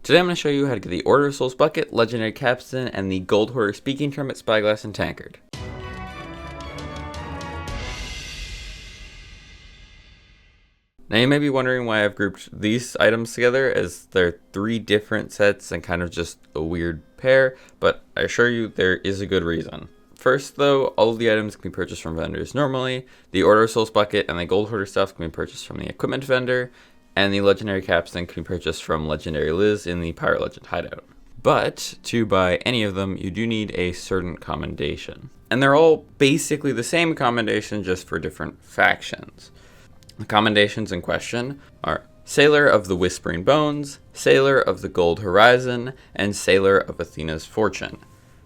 Today I'm going to show you how to get the Order of Souls bucket, legendary Capstan, and the Gold Hoarder speaking trumpet, spyglass, and tankard. Now you may be wondering why I've grouped these items together, as they're three different sets and kind of just a weird pair, but I assure you there is a good reason. First though, all of the items can be purchased from vendors normally. The Order of Souls bucket and the Gold Hoarder stuff can be purchased from the equipment vendor, and the legendary Capstan can be purchased from Legendary Liz in the Pirate Legend hideout. But to buy any of them, you do need a certain commendation. And they're all basically the same commendation, just for different factions. The commendations in question are Sailor of the Whispering Bones, Sailor of the Gold Horizon, and Sailor of Athena's Fortune.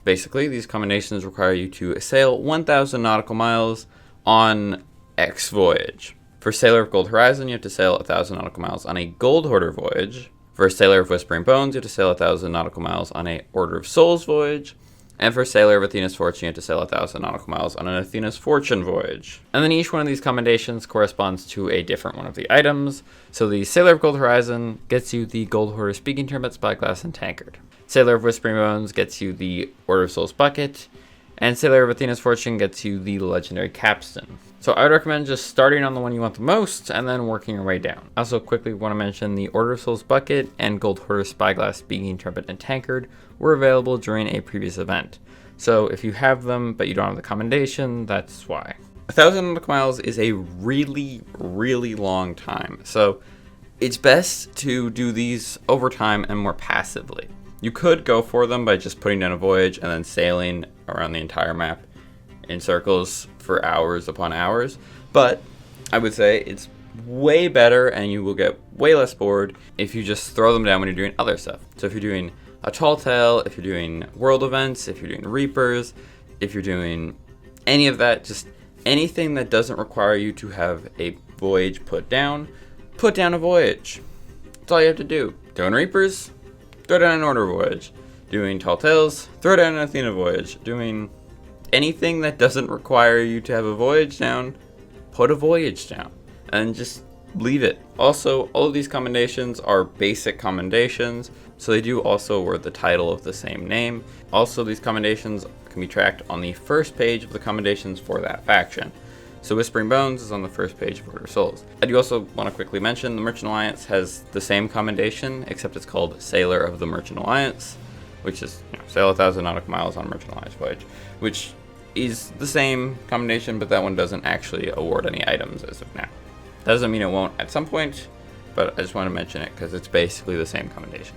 Basically, these commendations require you to sail 1,000 nautical miles on X voyage. For Sailor of Gold Horizon, you have to sail 1,000 nautical miles on a Gold Hoarder voyage. For Sailor of Whispering Bones, you have to sail 1,000 nautical miles on a Order of Souls voyage. And for Sailor of Athena's Fortune, you have to sail 1,000 nautical miles on an Athena's Fortune voyage. And then each one of these commendations corresponds to a different one of the items. So the Sailor of Gold Horizon gets you the Gold Hoarder speaking trumpet, spyglass, and tankard. Sailor of Whispering Bones gets you the Order of Souls bucket. And Sailor of Athena's Fortune gets you the legendary Capstan. So I would recommend just starting on the one you want the most and then working your way down. I also quickly want to mention the Order of Souls bucket and Gold Hoarder spyglass, speaking trumpet, and tankard were available during a previous event. So if you have them but you don't have the commendation, that's why. 1,000 nautical miles is a really long time. So it's best to do these over time and more passively. You could go for them by just putting down a voyage and then sailing around the entire map in circles for hours upon hours, but I would say it's way better and you will get way less bored if you just throw them down when you're doing other stuff. So if you're doing a tall tale, if you're doing world events, if you're doing reapers, if you're doing any of that, just anything that doesn't require you to have a voyage put down a voyage. That's all you have to do. Doing reapers, throw down an Order voyage. Doing tall tales, throw down an Athena voyage. Doing anything that doesn't require you to have a voyage down, put a voyage down and just leave it. Also, all of these commendations are basic commendations, so they do also wear the title of the same name. Also, these commendations can be tracked on the first page of the commendations for that faction. So Whispering Bones is on the first page of Order of Souls. I do also want to quickly mention the Merchant Alliance has the same commendation, except it's called Sailor of the Merchant Alliance, which is, sail 1,000 nautical miles on Merchant Alliance voyage, which is the same commendation, but that one doesn't actually award any items as of now. That doesn't mean it won't at some point, but I just want to mention it because it's basically the same commendation.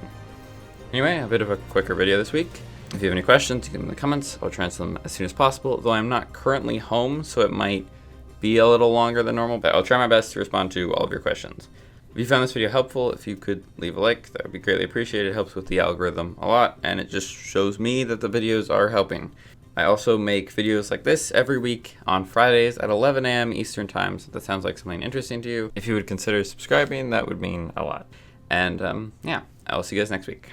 Anyway, a bit of a quicker video this week. If you have any questions, you can in the comments. I'll try and answer them as soon as possible, though I'm not currently home, so it might be a little longer than normal, but I'll try my best to respond to all of your questions. If you found this video helpful, if you could leave a like, that would be greatly appreciated. It helps with the algorithm a lot, and it just shows me that the videos are helping. I also make videos like this every week on Fridays at 11 a.m. Eastern Time, so that sounds like something interesting to you. If you would consider subscribing, that would mean a lot. And yeah, I will see you guys next week.